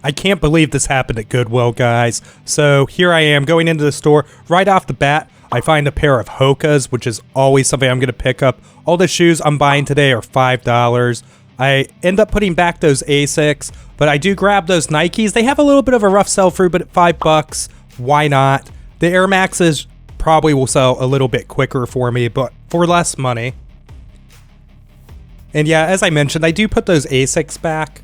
I can't believe this happened at Goodwill, guys. So here I am going into the store. Right off the bat, I find a pair of Hokas, which is always something I'm going to pick up. All the shoes I'm buying today are $5. I end up putting back those Asics, but I do grab those Nikes. They have a little bit of a rough sell-through, but at $5, why not? The Air Maxes probably will sell a little bit quicker for me, but for less money. And yeah, as I mentioned, I do put those Asics back.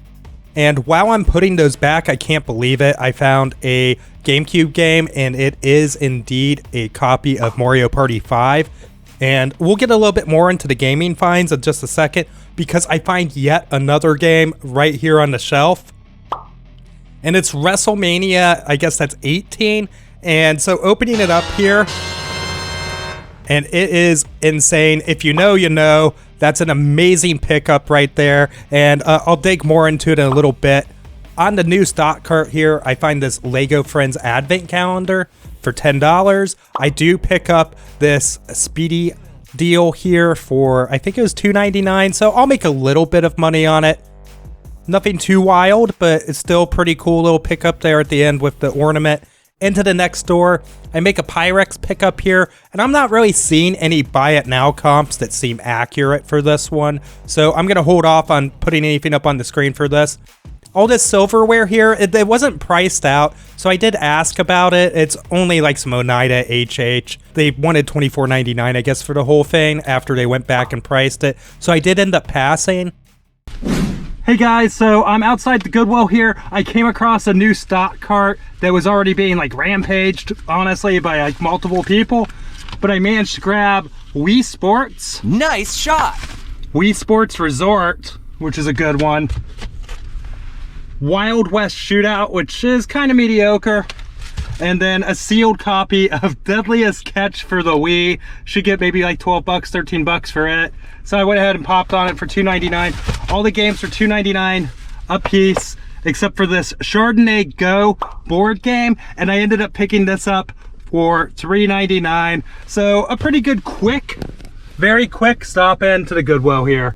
And while I'm putting those back, I can't believe it. I found a GameCube game, and it is indeed a copy of Mario Party 5. And we'll get a little bit more into the gaming finds in just a second, because I find yet another game right here on the shelf. And it's WrestleMania, I guess that's 18. And so opening it up here, and it is insane. If you know, you know. That's an amazing pickup right there, and I'll dig more into it in a little bit. On the new stock cart here, I find this Lego Friends Advent Calendar for $10. I do pick up this Speedy deal here for, I think it was $2.99, so I'll make a little bit of money on it. Nothing too wild, but it's still pretty cool little pickup there at the end with the ornament. Into the next store, I make a Pyrex pickup here, and I'm not really seeing any buy it now comps that seem accurate for this one, so I'm going to hold off on putting anything up on the screen for this. All this silverware here, it wasn't priced out, so I did ask about it. It's only like some Oneida HH. They wanted $24.99, I guess, for the whole thing after they went back and priced it, so I did end up passing. Hey guys, so I'm outside the Goodwill here. I came across a new stock cart that was already being like rampaged, honestly, by like multiple people. But I managed to grab Wii Sports. Nice shot! Wii Sports Resort, which is a good one. Wild West Shootout, which is kind of mediocre. And then a sealed copy of Deadliest Catch for the Wii. Should get maybe like 12 bucks, 13 bucks for it. So I went ahead and popped on it for $2.99. All the games are $2.99 a piece, except for this Chardonnay Go board game. And I ended up picking this up for $3.99. So a pretty good very quick stop in to the Goodwill here.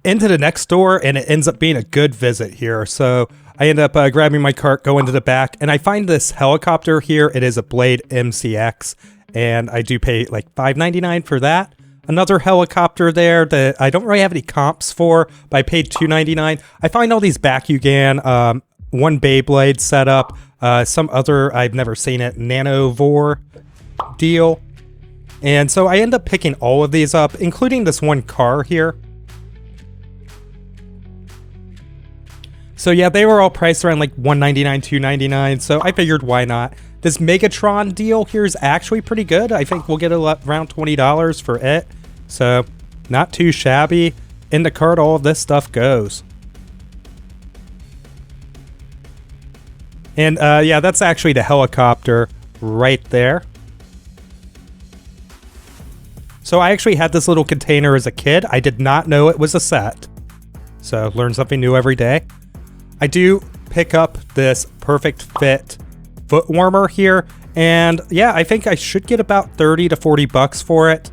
Into the next store, and it ends up being a good visit here. So I end up grabbing my cart, go into the back, and I find this helicopter here. It is a Blade MCX, and I do pay like $5.99 for that. Another helicopter there that I don't really have any comps for, but I paid $2.99. I find all these Bakugan, one Beyblade setup, some other, I've never seen it, Nanovore deal. And so I end up picking all of these up, including this one car here. So yeah, they were all priced around like $1.99, $2.99, so I figured why not. This Megatron deal here is actually pretty good. I think we'll get around $20 for it, so not too shabby. In the cart, all of this stuff goes. And yeah, that's actually the helicopter right there. So I actually had this little container as a kid. I did not know it was a set. So learn something new every day. I do pick up this Perfect Fit foot warmer here, and yeah, I think I should get about 30 to 40 bucks for it.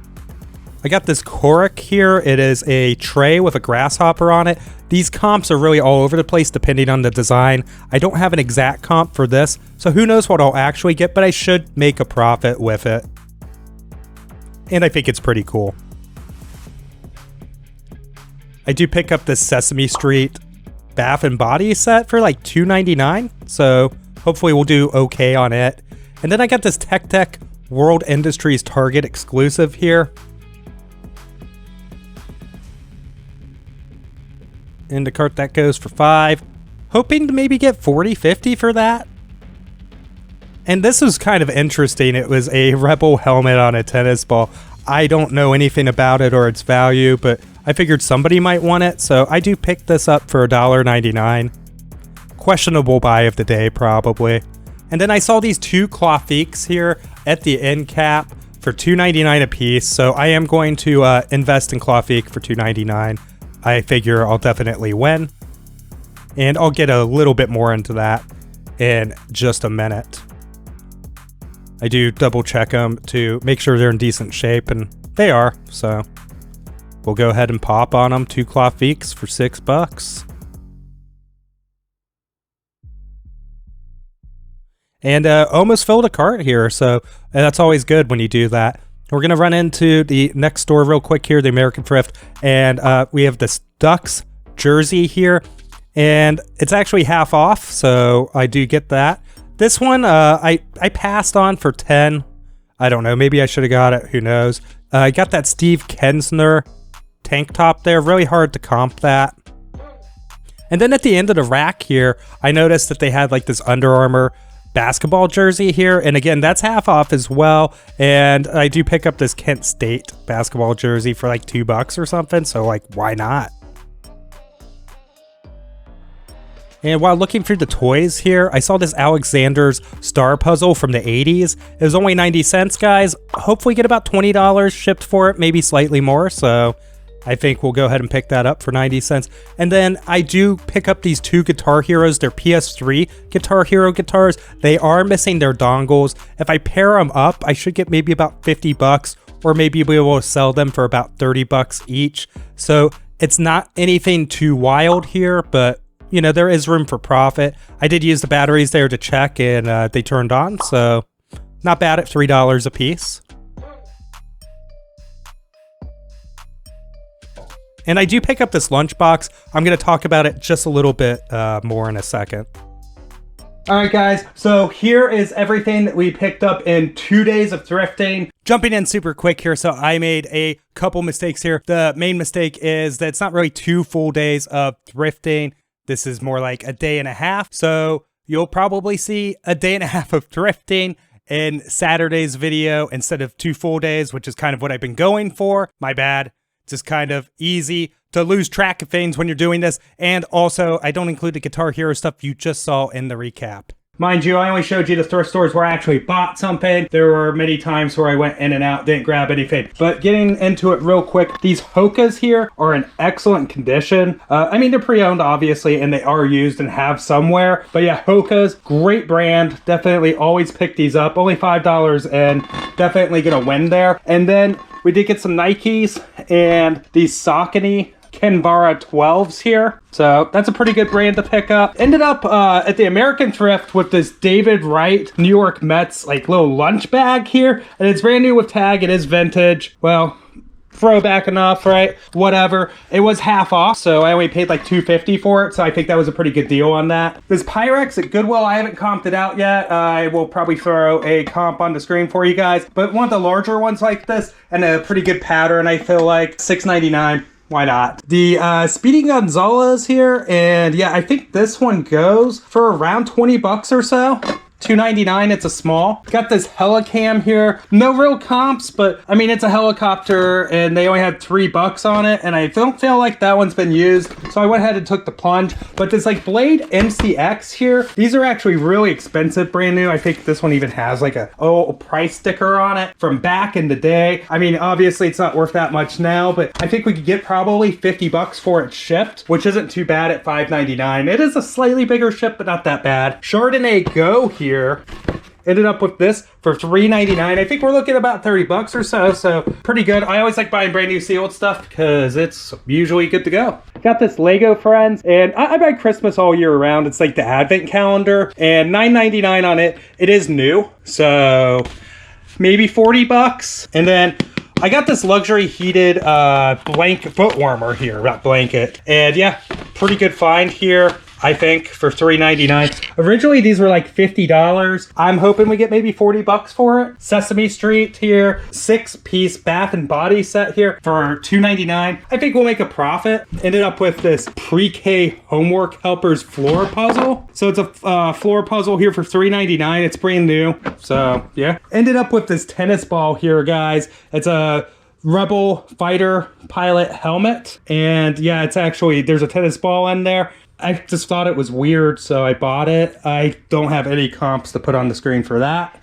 I got this Korik here. It is a tray with a grasshopper on it. These comps are really all over the place depending on the design. I don't have an exact comp for this, so who knows what I'll actually get, but I should make a profit with it. And I think it's pretty cool. I do pick up this Sesame Street Bath and Body set for like $2.99, so hopefully we'll do okay on it. And then I got this Tech World Industries Target exclusive here. In the cart, that goes for $5. Hoping to maybe get 40, 50 for that. And this was kind of interesting. It was a Rebel helmet on a tennis ball. I don't know anything about it or its value, but I figured somebody might want it, so I do pick this up for $1.99. Questionable buy of the day, probably. And then I saw these two Clawfeeks here at the end cap for $2.99 a piece, so I am going to invest in Clawfeek for $2.99. I figure I'll definitely win. And I'll get a little bit more into that in just a minute. I do double check them to make sure they're in decent shape, and they are, so we'll go ahead and pop on them. Two Clawfeeks for $6. and almost filled a cart here. So that's always good when you do that. We're going to run into the next store real quick here, the American Thrift, and we have this Ducks jersey here, and it's actually half off, so I do get that. This one I passed on for 10. I don't know, maybe I should have got it, who knows. I got that Steve Kensner tank top there, really hard to comp that. And then at the end of the rack here, I noticed that they had like this Under Armour basketball jersey here, and again, that's half off as well. And I do pick up this Kent State basketball jersey for like $2 or something, so like, why not? And while looking through the toys here, I saw this Alexander's Star Puzzle from the 80s. It was only 90 cents, guys. Hopefully get about $20 shipped for it, maybe slightly more, so I think we'll go ahead and pick that up for 90 cents. And then I do pick up these two Guitar Heroes. They're PS3 Guitar Hero guitars. They are missing their dongles. If I pair them up, I should get maybe about $50, or maybe be able to sell them for about $30 each. So it's not anything too wild here, but you know, there is room for profit. I did use the batteries there to check, and they turned on, so not bad at $3 a piece. And I do pick up this lunchbox. I'm going to talk about it just a little bit more in a second. All right, guys, so here is everything that we picked up in 2 days of thrifting. Jumping in super quick here, so I made a couple mistakes here. The main mistake is that it's not really 2 full days of thrifting. This is more like a day and a half. So you'll probably see a day and a half of thrifting in Saturday's video instead of 2 full days, which is kind of what I've been going for. My bad. Just kind of easy to lose track of things when you're doing this. And also, I don't include the Guitar Hero stuff you just saw in the recap. Mind you, I only showed you the thrift stores where I actually bought something. There were many times where I went in and out, didn't grab anything. But getting into it real quick, these Hokas here are in excellent condition. I mean, they're pre-owned, obviously, and they are used and have somewhere. But yeah, Hokas, great brand. Definitely always pick these up. Only $5 and definitely gonna win there. And then we did get some Nikes and these Saucony Kinvara 12s here. So that's a pretty good brand to pick up. Ended up at the American Thrift with this David Wright New York Mets like little lunch bag here. And it's brand new with tag. It is vintage. Well, throwback enough, right? Whatever. It was half off, so I only paid like $2.50 for it, so I think that was a pretty good deal on that. This Pyrex at Goodwill, I haven't comped it out yet. I will probably throw a comp on the screen for you guys, but one of the larger ones like this, and a pretty good pattern, I feel like, $6.99. Why not? The Speedy Gonzalez here, and yeah, I think this one goes for around $20 or so. $2.99, it's a small. Got this Helicam here. No real comps, but I mean, it's a helicopter and they only had $3 on it. And I don't feel like that one's been used. So I went ahead and took the plunge. But this like Blade MCX here, these are actually really expensive, brand new. I think this one even has like a price sticker on it from back in the day. I mean, obviously it's not worth that much now, but I think we could get probably $50 for it shipped, which isn't too bad at $5.99. It is a slightly bigger ship, but not that bad. Chardonnay Go here. Ended up with this for $3.99. I think we're looking at about $30 or so, so pretty good. I always like buying brand new sealed stuff because it's usually good to go. Got this Lego Friends, and I buy Christmas all year round. It's like the Advent calendar, and $9.99 on it. It is new, so maybe $40. And then I got this luxury heated blanket foot warmer here, not blanket. And yeah, pretty good find here, I think, for $3.99. Originally, these were like $50. I'm hoping we get maybe $40 for it. Sesame Street here, 6-piece bath and body set here for $2.99. I think we'll make a profit. Ended up with this pre-K homework helpers floor puzzle. So it's a floor puzzle here for $3.99. It's brand new. So yeah. Ended up with this tennis ball here, guys. It's a Rebel fighter pilot helmet. And yeah, it's actually, there's a tennis ball in there. I just thought it was weird, so I bought it. I don't have any comps to put on the screen for that.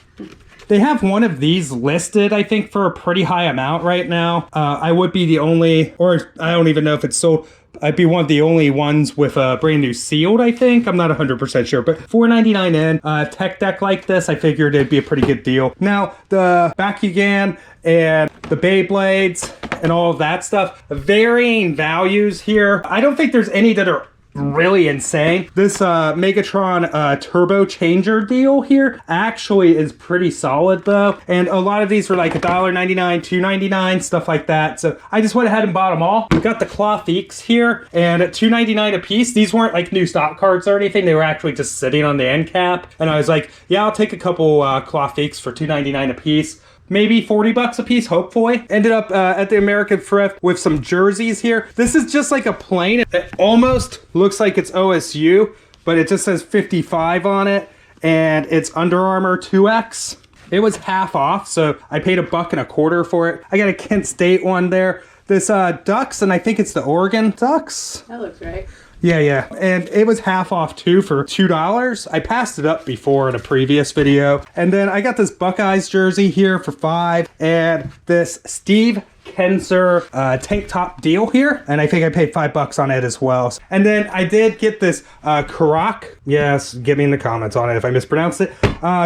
They have one of these listed, I think, for a pretty high amount right now. I would be the only, or I don't even know if it's sold. I'd be one of the only ones with a brand new sealed, I think. I'm not 100% sure, but $4.99 in. Tech deck like this, I figured it'd be a pretty good deal. Now, the Bakugan and the Beyblades and all of that stuff, varying values here. I don't think there's any that are really insane. This Megatron Turbo Changer deal here actually is pretty solid though. And a lot of these were like $1.99, $2.99, stuff like that. So I just went ahead and bought them all. We got the Clawfiques here, and at $2.99 a piece. These weren't like new stock cards or anything. They were actually just sitting on the end cap. And I was like, yeah, I'll take a couple Clawfiques for $2.99 a piece. Maybe 40 bucks a piece, hopefully. Ended up at the American Thrift with some jerseys here. This is just like a plain. It almost looks like it's OSU, but it just says 55 on it, and it's Under Armour 2X. It was half off, so I paid $1.25 for it. I got a Kent State one there. This Ducks, and I think it's the Oregon Ducks. That looks right. Yeah. And it was half off too for $2. I passed it up before in a previous video. And then I got this Buckeyes jersey here for $5, and this Steve Kenser tank top deal here, and I think I paid $5 on it as well. And then I did get this Karak, yes, get me in the comments on it if I mispronounced it,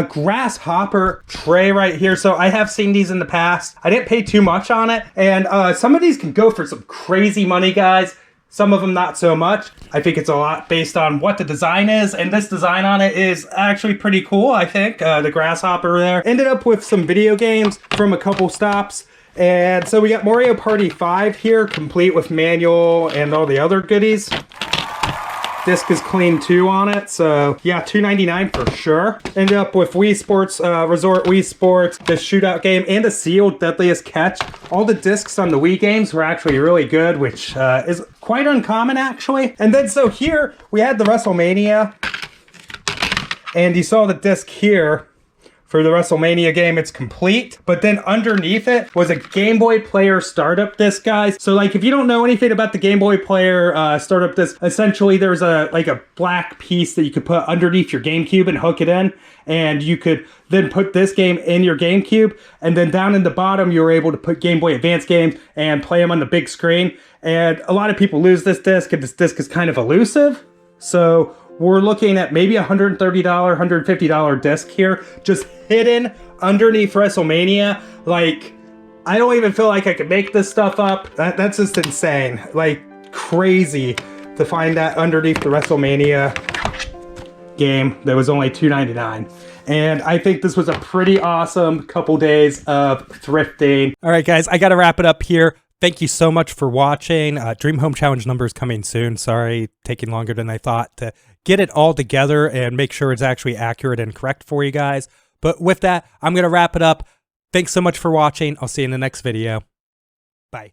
grasshopper tray right here. So I have seen these in the past. I didn't pay too much on it, and some of these can go for some crazy money, guys. Some of them not so much. I think it's a lot based on what the design is, and this design on it is actually pretty cool, I think. The grasshopper there. Ended up with some video games from a couple stops. And so we got Mario Party 5 here, complete with manual and all the other goodies. Disc is clean too on it, so yeah, $2.99 for sure. Ended up with Wii Sports Resort, Wii Sports, the shootout game, and a sealed Deadliest Catch. All the discs on the Wii games were actually really good, which is quite uncommon actually. And then so here we had the WrestleMania, and you saw the disc here. For the WrestleMania game, it's complete. But then underneath it was a Game Boy Player startup disc, guys. So like if you don't know anything about the Game Boy Player startup disc, essentially there's a black piece that you could put underneath your GameCube and hook it in. And you could then put this game in your GameCube. And then down in the bottom, you were able to put Game Boy Advance games and play them on the big screen. And a lot of people lose this disc, and this disc is kind of elusive. So we're looking at maybe $130, $150 disc here, just hidden underneath WrestleMania. Like, I don't even feel like I could make this stuff up. That's just insane. Like, crazy to find that underneath the WrestleMania game that was only $2.99. And I think this was a pretty awesome couple days of thrifting. All right, guys, I got to wrap it up here. Thank you so much for watching. Dream Home Challenge numbers coming soon. Sorry, taking longer than I thought to get it all together and make sure it's actually accurate and correct for you guys. But with that, I'm going to wrap it up. Thanks so much for watching. I'll see you in the next video.